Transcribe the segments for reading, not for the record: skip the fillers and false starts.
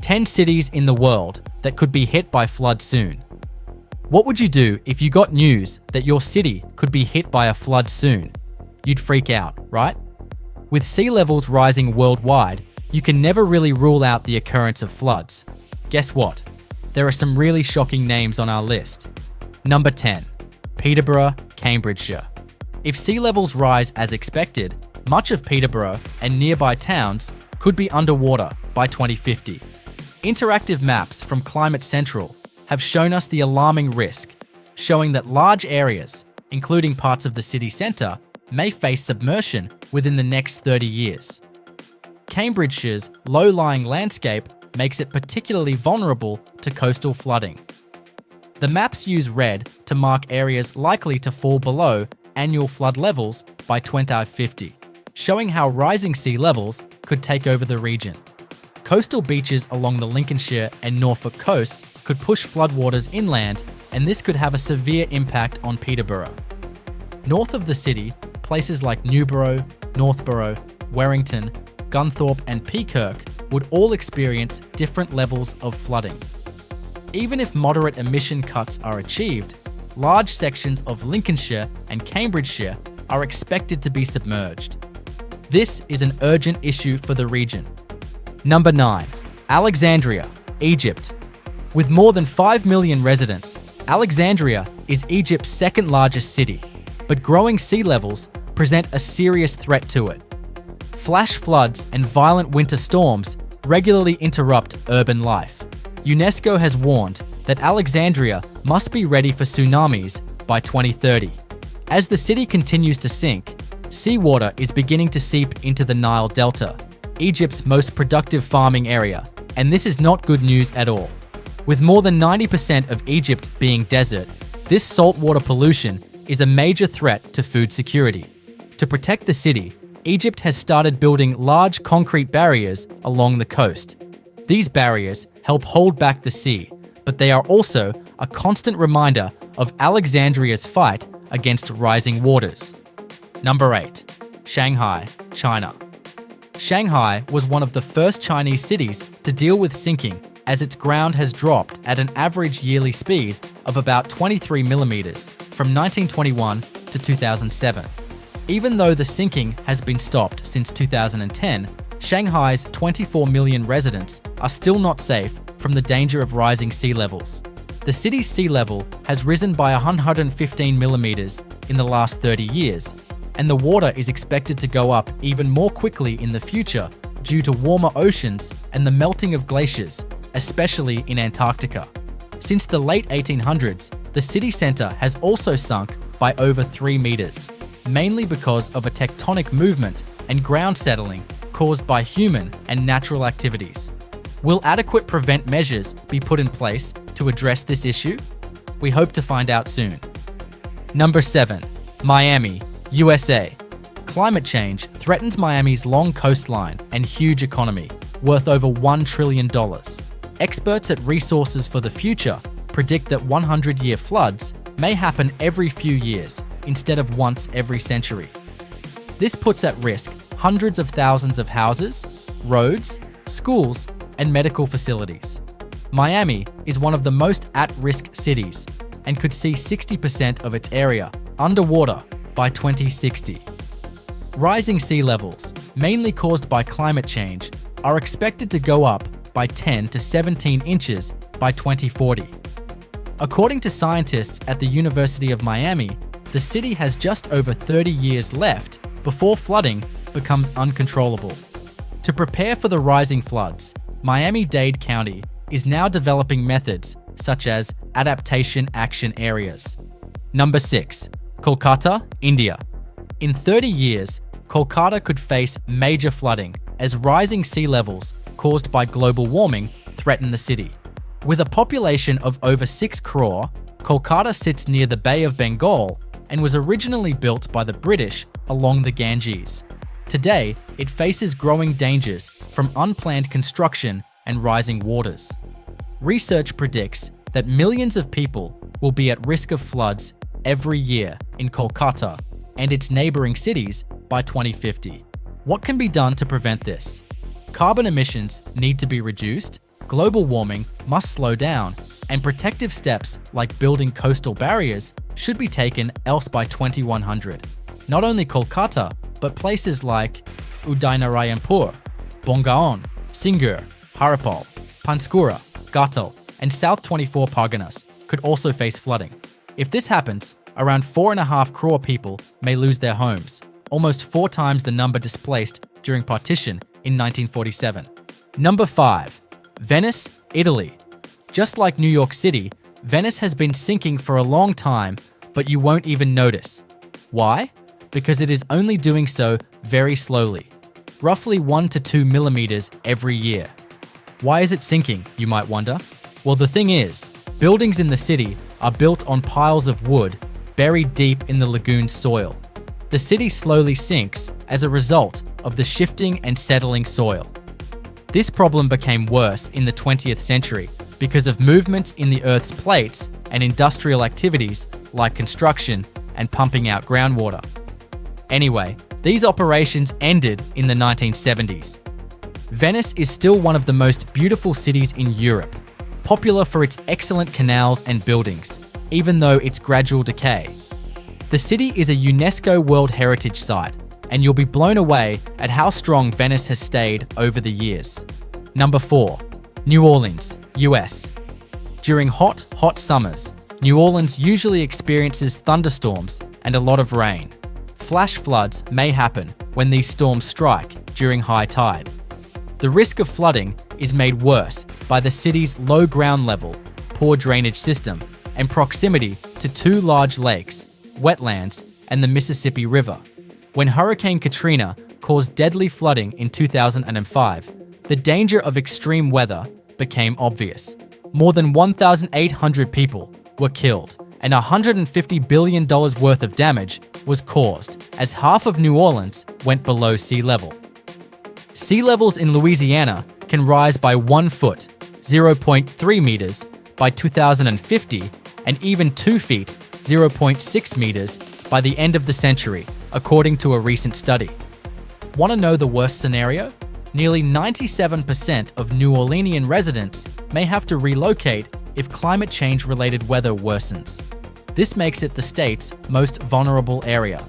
10 cities in the world that could be hit by flood soon. What would you do if you got news that your city could be hit by a flood soon? You'd freak out, right? With sea levels rising worldwide, you can never really rule out the occurrence of floods. Guess what? There are some really shocking names on our list. Number 10, Peterborough, Cambridgeshire. If sea levels rise as expected, much of Peterborough and nearby towns could be underwater by 2050. Interactive maps from Climate Central have shown us the alarming risk, showing that large areas, including parts of the city centre, may face submersion within the next 30 years. Cambridgeshire's low-lying landscape makes it particularly vulnerable to coastal flooding. The maps use red to mark areas likely to fall below annual flood levels by 2050, showing how rising sea levels could take over the region. Coastal beaches along the Lincolnshire and Norfolk coasts could push floodwaters inland, and this could have a severe impact on Peterborough. North of the city, places like Newborough, Northborough, Werrington, Gunthorpe and Peakirk would all experience different levels of flooding. Even if moderate emission cuts are achieved, large sections of Lincolnshire and Cambridgeshire are expected to be submerged. This is an urgent issue for the region. Number 9. Alexandria, Egypt. With more than 5 million residents, Alexandria is Egypt's second largest city, but growing sea levels present a serious threat to it. Flash floods and violent winter storms regularly interrupt urban life. UNESCO has warned that Alexandria must be ready for tsunamis by 2030. As the city continues to sink, seawater is beginning to seep into the Nile Delta, Egypt's most productive farming area, and this is not good news at all. With more than 90% of Egypt being desert, this saltwater pollution is a major threat to food security. To protect the city, Egypt has started building large concrete barriers along the coast. These barriers help hold back the sea, but they are also a constant reminder of Alexandria's fight against rising waters. Number 8. Shanghai, China. Shanghai was one of the first Chinese cities to deal with sinking, as its ground has dropped at an average yearly speed of about 23 millimeters from 1921 to 2007. Even though the sinking has been stopped since 2010, Shanghai's 24 million residents are still not safe from the danger of rising sea levels. The city's sea level has risen by 115 millimeters in the last 30 years, and the water is expected to go up even more quickly in the future due to warmer oceans and the melting of glaciers, especially in Antarctica. Since the late 1800s, the city centre has also sunk by over 3 meters, mainly because of a tectonic movement and ground settling caused by human and natural activities. Will adequate prevent measures be put in place to address this issue? We hope to find out soon. Number 7. Miami, USA. Climate change threatens Miami's long coastline and huge economy, worth over $1 trillion. Experts at Resources for the Future predict that 100-year floods may happen every few years instead of once every century. This puts at risk hundreds of thousands of houses, roads, schools, and medical facilities. Miami is one of the most at-risk cities and could see 60% of its area underwater by 2060. Rising sea levels, mainly caused by climate change, are expected to go up by 10 to 17 inches by 2040. According to scientists at the University of Miami, the city has just over 30 years left before flooding becomes uncontrollable. To prepare for the rising floods, Miami-Dade County is now developing methods such as adaptation action areas. Number 6. Kolkata, India. In 30 years, Kolkata could face major flooding as rising sea levels caused by global warming threaten the city. With a population of over 6 crore, Kolkata sits near the Bay of Bengal and was originally built by the British along the Ganges. Today, it faces growing dangers from unplanned construction and rising waters. Research predicts that millions of people will be at risk of floods every year in Kolkata and its neighboring cities by 2050. What can be done to prevent this? Carbon emissions need to be reduced, global warming must slow down, and protective steps like building coastal barriers should be taken else by 2100. Not only Kolkata, but places like Udainarayanpur, Bongaon, Singur, Haripal, Panskura, Gatal, and South 24 Parganas could also face flooding. If this happens, around 4.5 crore people may lose their homes, almost 4 times the number displaced during partition in 1947. Number 5. Venice, Italy. Just like New York City, Venice has been sinking for a long time, but you won't even notice. Why? Because it is only doing so very slowly, roughly 1 to 2 millimeters every year. Why is it sinking, you might wonder? Well, the thing is, buildings in the city are built on piles of wood buried deep in the lagoon's soil. The city slowly sinks as a result of the shifting and settling soil. This problem became worse in the 20th century because of movements in the Earth's plates and industrial activities like construction and pumping out groundwater. Anyway, these operations ended in the 1970s. Venice is still one of the most beautiful cities in Europe, popular for its excellent canals and buildings, even though its gradual decay. The city is a UNESCO World Heritage Site, and you'll be blown away at how strong Venice has stayed over the years. Number 4. New Orleans, US. During hot summers, New Orleans usually experiences thunderstorms and a lot of rain. Flash floods may happen when these storms strike during high tide. The risk of flooding is made worse by the city's low ground level, poor drainage system, and proximity to 2 large lakes, wetlands, and the Mississippi River. When Hurricane Katrina caused deadly flooding in 2005, the danger of extreme weather became obvious. More than 1,800 people were killed, and $150 billion worth of damage was caused as half of New Orleans went below sea level. Sea levels in Louisiana can rise by 1 foot, 0.3 meters, by 2050, and even 2 feet, 0.6 meters, by the end of the century, according to a recent study. Want to know the worst scenario? Nearly 97% of New Orleanian residents may have to relocate if climate change-related weather worsens. This makes it the state's most vulnerable area.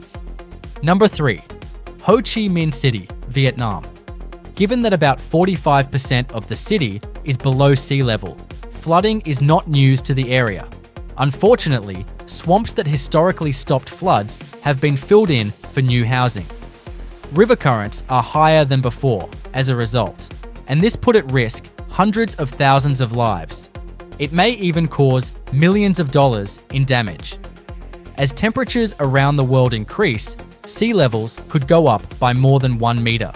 Number 3. Ho Chi Minh City, Vietnam. Given that about 45% of the city is below sea level, flooding is not news to the area. Unfortunately, swamps that historically stopped floods have been filled in for new housing. River currents are higher than before as a result, and this put at risk hundreds of thousands of lives. It may even cause millions of dollars in damage. As temperatures around the world increase, sea levels could go up by more than 1 meter.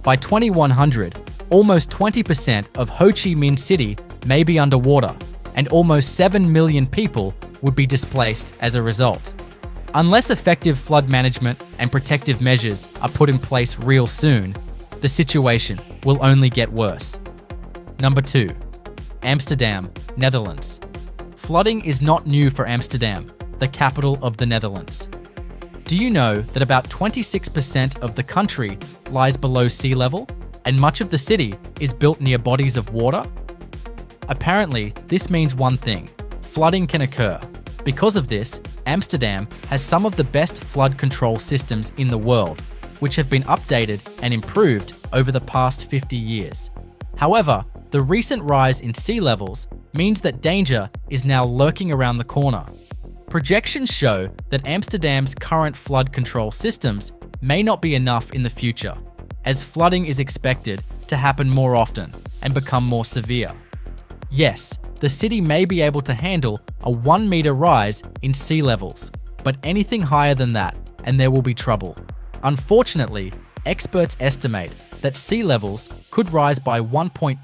By 2100, almost 20% of Ho Chi Minh City may be underwater, and almost 7 million people would be displaced as a result. Unless effective flood management and protective measures are put in place real soon, the situation will only get worse. Number 2. Amsterdam, Netherlands. Flooding is not new for Amsterdam, the capital of the Netherlands. Do you know that about 26% of the country lies below sea level, and much of the city is built near bodies of water? Apparently, this means one thing: flooding can occur. Because of this, Amsterdam has some of the best flood control systems in the world, which have been updated and improved over the past 50 years. However, the recent rise in sea levels means that danger is now lurking around the corner. Projections show that Amsterdam's current flood control systems may not be enough in the future, as flooding is expected to happen more often and become more severe. Yes, the city may be able to handle a 1 meter rise in sea levels, but anything higher than that, and there will be trouble. Unfortunately, experts estimate that sea levels could rise by 1.2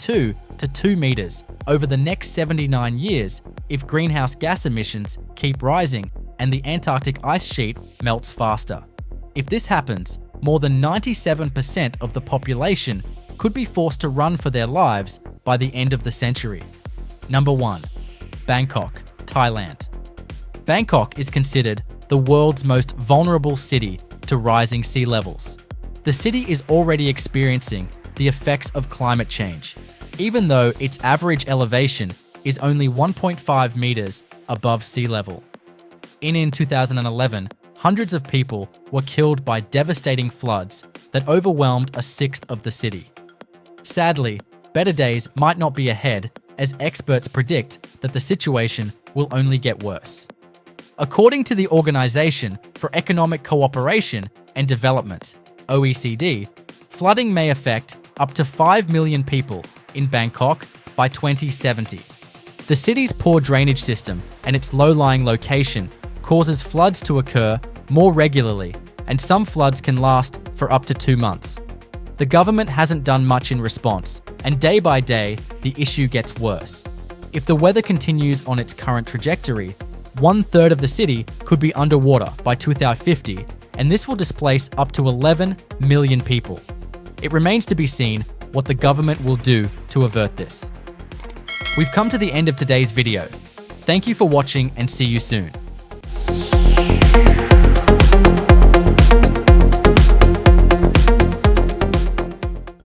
to 2 meters over the next 79 years if greenhouse gas emissions keep rising and the Antarctic ice sheet melts faster. If this happens, more than 97% of the population could be forced to run for their lives by the end of the century. Number 1. Bangkok, Thailand. Bangkok is considered the world's most vulnerable city to rising sea levels. The city is already experiencing the effects of climate change. even though its average elevation is only 1.5 meters above sea level. In 2011, hundreds of people were killed by devastating floods that overwhelmed a sixth of the city. Sadly, better days might not be ahead, as experts predict that the situation will only get worse. According to the Organization for Economic Cooperation and Development, OECD, flooding may affect up to 5 million people in Bangkok by 2070. The city's poor drainage system and its low-lying location causes floods to occur more regularly, and some floods can last for up to 2 months. The government hasn't done much in response, and day by day, the issue gets worse. If the weather continues on its current trajectory, 1/3 of the city could be underwater by 2050, and this will displace up to 11 million people. It remains to be seen what the government will do to avert this. We've come to the end of today's video. Thank you for watching and see you soon.